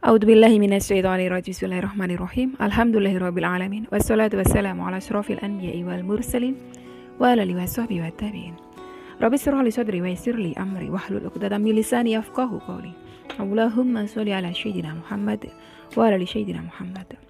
A'udzubillahi minasyaitonirrajim. Bismillahirrahmanirrahim. Alhamdulillahirabbil alamin. Wassalatu wassalamu ala asyrofil anbiya'i wal mursalin wa ala alihi washabbihi wattabi'in. Rabbi shrah li sadri wa yassir li amri wahlul 'uqdatam min lisani yafqahu qawli. Allahumma sholli ala sayyidina Muhammad wa ala ali sayyidina Muhammad.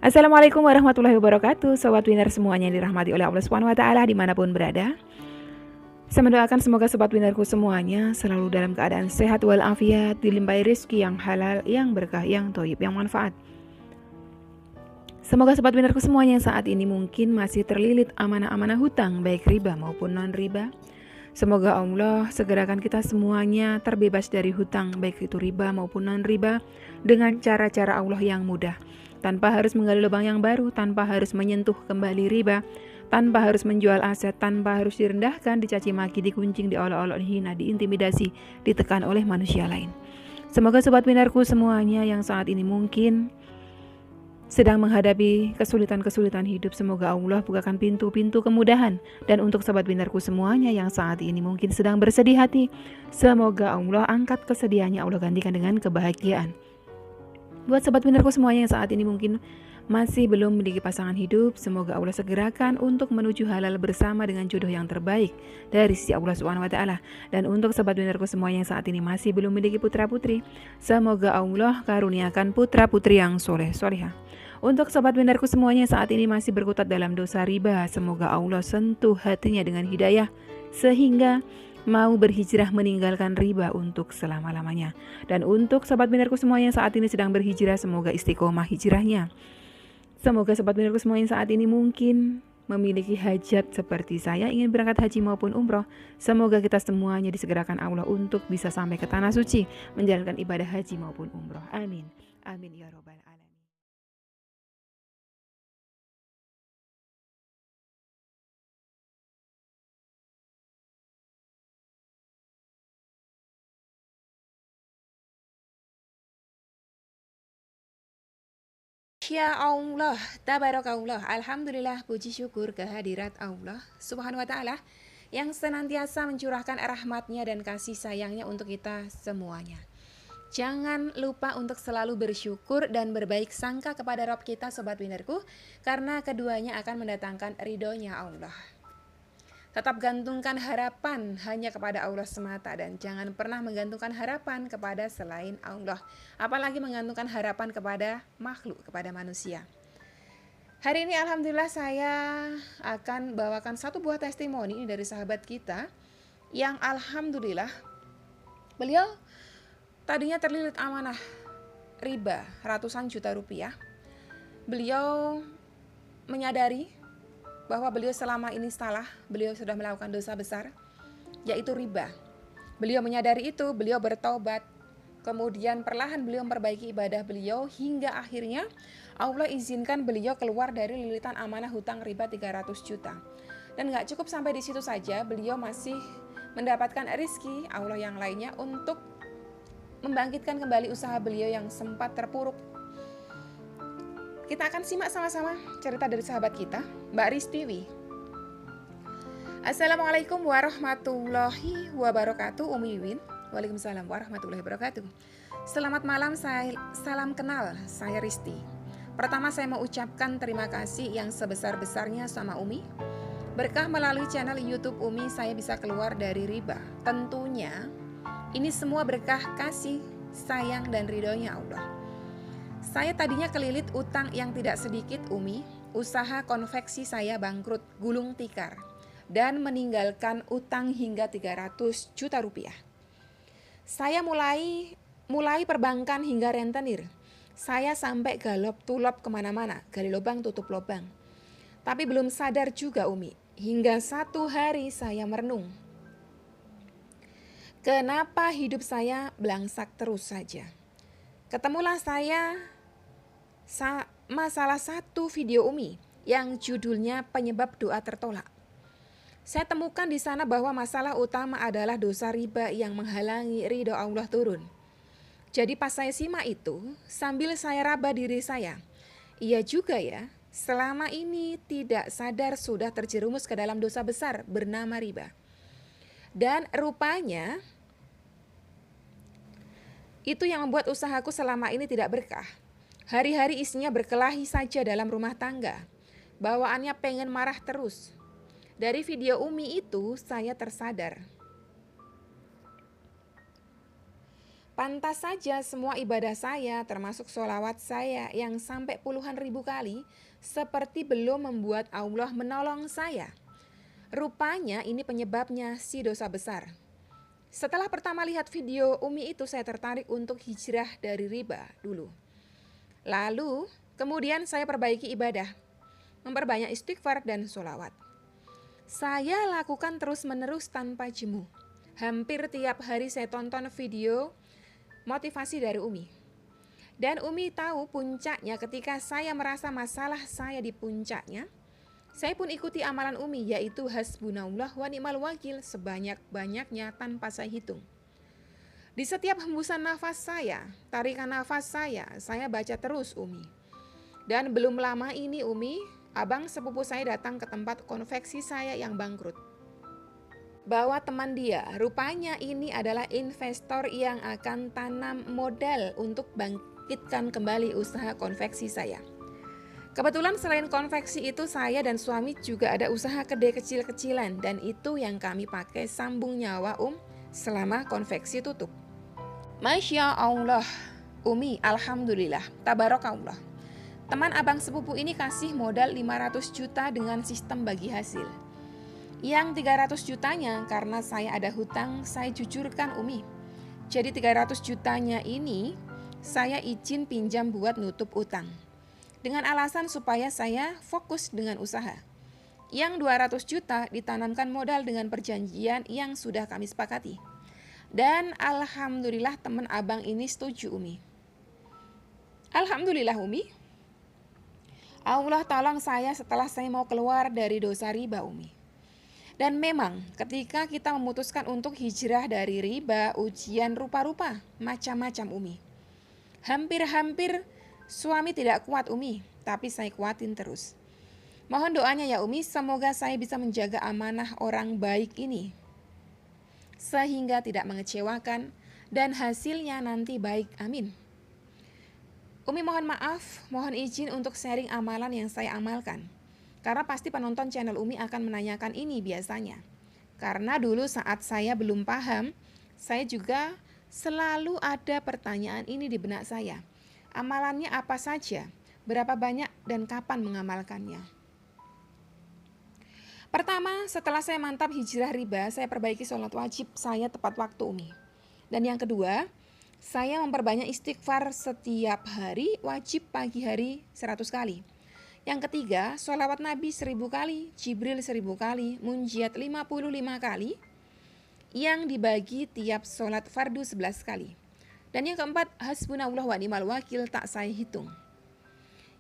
Assalamualaikum warahmatullahi wabarakatuh. Sobat Winner semuanya yang dirahmati oleh Allah Subhanahu wa taala dimanapun berada. Saya mendoakan semoga sobat winnerku semuanya selalu dalam keadaan sehat walafiat, dilimpahi rezeki yang halal, yang berkah, yang thayyib, yang manfaat. Semoga sobat winnerku semuanya yang saat ini mungkin masih terlilit amanah-amanah hutang, baik riba maupun non-riba. Semoga Allah segerakan kita semuanya terbebas dari hutang, baik itu riba maupun non-riba, dengan cara-cara Allah yang mudah. Tanpa harus menggali lubang yang baru, tanpa harus menyentuh kembali riba, tanpa harus menjual aset, tanpa harus direndahkan, dicaci maki, dikuncing, diolok-olok, dihina, diintimidasi, ditekan oleh manusia lain. Semoga sobat winnerku semuanya yang saat ini mungkin sedang menghadapi kesulitan-kesulitan hidup, semoga Allah bukakan pintu-pintu kemudahan. Dan untuk sobat winnerku semuanya yang saat ini mungkin sedang bersedih hati, semoga Allah angkat kesedihannya, Allah gantikan dengan kebahagiaan. Buat sobat winnerku semuanya yang saat ini mungkin masih belum memiliki pasangan hidup, semoga Allah segerakan untuk menuju halal bersama dengan jodoh yang terbaik dari sisi Allah Subhanahu wa taala. Dan untuk sobat winnerku semuanya yang saat ini masih belum memiliki putra-putri, semoga Allah karuniakan putra-putri yang soleh-solehah. Untuk sobat winnerku semuanya yang saat ini masih berkutat dalam dosa riba, semoga Allah sentuh hatinya dengan hidayah sehingga mau berhijrah meninggalkan riba untuk selama-lamanya. Dan untuk sobat winnerku semuanya yang saat ini sedang berhijrah, semoga istiqomah hijrahnya. Semoga sobat winnerku semuanya saat ini mungkin memiliki hajat seperti saya, ingin berangkat haji maupun umroh. Semoga kita semuanya disegerakan Allah untuk bisa sampai ke tanah suci, menjalankan ibadah haji maupun umroh. Amin. Amin ya robbal alamin. Ya Allah, tabarakallah, alhamdulillah, puji syukur kehadirat Allah Subhanahu wa taala yang senantiasa mencurahkan rahmatnya dan kasih sayangnya untuk kita semuanya. Jangan lupa untuk selalu bersyukur dan berbaik sangka kepada Rabb kita sobat winnerku, karena keduanya akan mendatangkan ridhonya Allah. Tetap gantungkan harapan hanya kepada Allah semata dan jangan pernah menggantungkan harapan kepada selain Allah. Apalagi menggantungkan harapan kepada makhluk, kepada manusia. Hari ini alhamdulillah saya akan bawakan satu buah testimoni dari sahabat kita yang alhamdulillah beliau tadinya terlilit amanah riba ratusan juta rupiah. Beliau menyadari bahwa beliau selama ini salah, beliau sudah melakukan dosa besar, yaitu riba. Beliau menyadari itu, beliau bertobat, kemudian perlahan beliau memperbaiki ibadah beliau, hingga akhirnya Allah izinkan beliau keluar dari lilitan amanah hutang riba 300 juta. Dan gak cukup sampai di situ saja, beliau masih mendapatkan rezeki Allah yang lainnya untuk membangkitkan kembali usaha beliau yang sempat terpuruk. Kita akan simak sama-sama cerita dari sahabat kita, Mbak Ristiwi. Assalamualaikum warahmatullahi wabarakatuh, Umi Win. Waalaikumsalam warahmatullahi wabarakatuh. Selamat malam, salam kenal, saya Risti. Pertama saya mau ucapkan terima kasih yang sebesar-besarnya sama Umi. Berkah melalui channel YouTube Umi saya bisa keluar dari riba. Tentunya ini semua berkah kasih, sayang dan ridhonya Allah. Saya tadinya kelilit utang yang tidak sedikit Umi. Usaha konveksi saya bangkrut, gulung tikar, dan meninggalkan utang hingga 300 juta rupiah. Saya mulai perbankan hingga rentenir. Saya sampai galop tulop kemana-mana, gali lubang tutup lubang. Tapi belum sadar juga Umi, hingga satu hari saya merenung. Kenapa hidup saya belangsak terus saja? Ketemulah saya salah satu video Umi yang judulnya penyebab doa tertolak. Saya temukan di sana bahwa masalah utama adalah dosa riba yang menghalangi ridho Allah turun. Jadi pas saya simak itu, sambil saya raba diri saya, iya juga ya, selama ini tidak sadar sudah terjerumus ke dalam dosa besar bernama riba. Dan rupanya Itu yang membuat usahaku selama ini tidak berkah. Hari-hari isinya berkelahi saja dalam rumah tangga. Bawaannya pengen marah terus. Dari video Umi itu saya tersadar. Pantas saja semua ibadah saya termasuk sholawat saya yang sampai puluhan ribu kali seperti belum membuat Allah menolong saya. Rupanya ini penyebabnya si dosa besar. Setelah pertama lihat video Umi itu saya tertarik untuk hijrah dari riba dulu. Lalu kemudian saya perbaiki ibadah, memperbanyak istighfar dan sholawat. Saya lakukan terus-menerus tanpa jemu. Hampir tiap hari saya tonton video motivasi dari Umi. Dan Umi tahu puncaknya ketika saya merasa masalah saya di puncaknya, saya pun ikuti amalan Umi yaitu hasbunallah wa ni'mal wakil sebanyak-banyaknya tanpa saya hitung. Di setiap hembusan nafas saya, tarikan nafas saya baca terus Umi. Dan belum lama ini Umi, abang sepupu saya datang ke tempat konveksi saya yang bangkrut. Bawa teman dia, rupanya ini adalah investor yang akan tanam modal untuk bangkitkan kembali usaha konveksi saya. Kebetulan selain konveksi itu saya dan suami juga ada usaha kedai kecil-kecilan dan itu yang kami pakai sambung nyawa selama konveksi tutup. Masya Allah, Umi, alhamdulillah, tabarakallah. Teman abang sepupu ini kasih modal 500 juta dengan sistem bagi hasil. Yang 300 jutanya karena saya ada hutang saya jujurkan Umi. Jadi 300 jutanya ini saya izin pinjam buat nutup utang. Dengan alasan supaya saya fokus dengan usaha. Yang 200 juta ditanamkan modal dengan perjanjian yang sudah kami sepakati. Dan alhamdulillah teman abang ini setuju Umi. Alhamdulillah Umi. Allah tolong saya setelah saya mau keluar dari dosa riba Umi. Dan memang ketika kita memutuskan untuk hijrah dari riba, ujian rupa-rupa, macam-macam Umi. Hampir-hampir suami tidak kuat Umi, tapi saya kuatin terus. Mohon doanya ya Umi, semoga saya bisa menjaga amanah orang baik ini. Sehingga tidak mengecewakan dan hasilnya nanti baik, amin. Umi mohon maaf, mohon izin untuk sharing amalan yang saya amalkan. Karena pasti penonton channel Umi akan menanyakan ini biasanya. Karena dulu saat saya belum paham, saya juga selalu ada pertanyaan ini di benak saya. Amalannya apa saja, berapa banyak dan kapan mengamalkannya. Pertama, setelah saya mantap hijrah riba, saya perbaiki sholat wajib saya tepat waktu Umi. Dan yang kedua, saya memperbanyak istighfar setiap hari, wajib pagi hari 100 kali. Yang ketiga, sholawat Nabi 1000 kali, Jibril 1000 kali, munjiat 55 kali, yang dibagi tiap sholat fardu 11 kali. Dan yang keempat, hasbunallah wa ni'mal wakil tak saya hitung.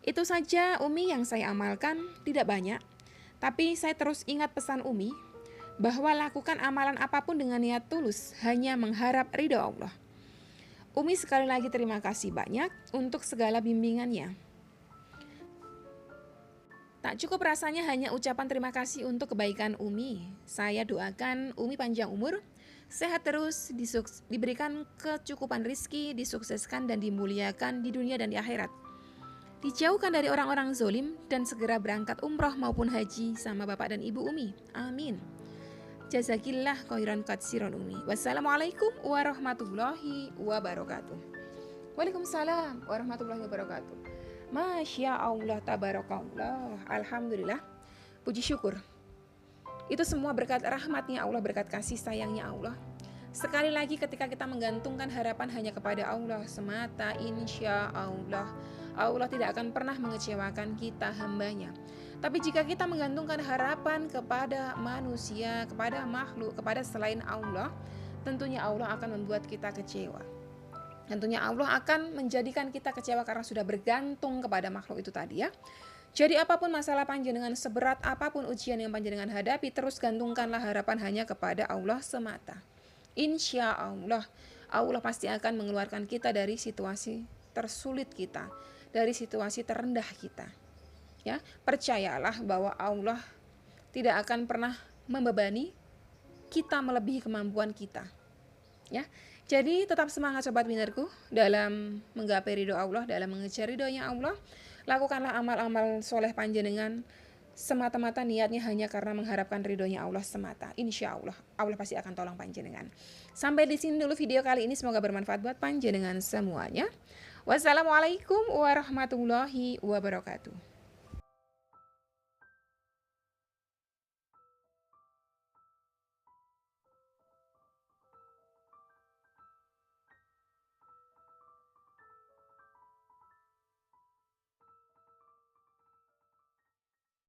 Itu saja Umi yang saya amalkan, tidak banyak. Tapi saya terus ingat pesan Umi, bahwa lakukan amalan apapun dengan niat tulus, hanya mengharap ridho Allah. Umi sekali lagi terima kasih banyak untuk segala bimbingannya. Tak cukup rasanya hanya ucapan terima kasih untuk kebaikan Umi. Saya doakan Umi panjang umur, sehat terus, diberikan kecukupan rizki, disukseskan dan dimuliakan di dunia dan di akhirat. Dijauhkan dari orang-orang zolim dan segera berangkat umroh maupun haji sama bapak dan ibu Umi. Amin. Jazakillah khairan katsiran Umi. Wassalamualaikum warahmatullahi wabarakatuh. Waalaikumsalam warahmatullahi wabarakatuh. Masya Allah, tabarakallah, alhamdulillah, puji syukur. Itu semua berkat rahmatnya Allah, berkat kasih sayangnya Allah. Sekali lagi ketika kita menggantungkan harapan hanya kepada Allah semata, insya Allah, Allah tidak akan pernah mengecewakan kita hambanya. Tapi jika kita menggantungkan harapan kepada manusia, kepada makhluk, kepada selain Allah, tentunya Allah akan membuat kita kecewa. Tentunya Allah akan menjadikan kita kecewa karena sudah bergantung kepada makhluk itu tadi ya. Jadi apapun masalah panjenengan, seberat apapun ujian yang panjenengan hadapi, terus gantungkanlah harapan hanya kepada Allah semata. Insya Allah, Allah pasti akan mengeluarkan kita dari situasi tersulit kita, dari situasi terendah kita. Ya, percayalah bahwa Allah tidak akan pernah membebani kita melebihi kemampuan kita. Ya, Jadi tetap semangat sobat winnerku dalam menggapai ridho Allah, dalam mengejar ridhonya Allah. Lakukanlah amal-amal soleh panjenengan semata-mata niatnya hanya karena mengharapkan ridhonya Allah semata. Insya Allah, Allah pasti akan tolong panjenengan. Sampai di sini dulu video kali ini, semoga bermanfaat buat panjenengan semuanya. Wassalamualaikum warahmatullahi wabarakatuh.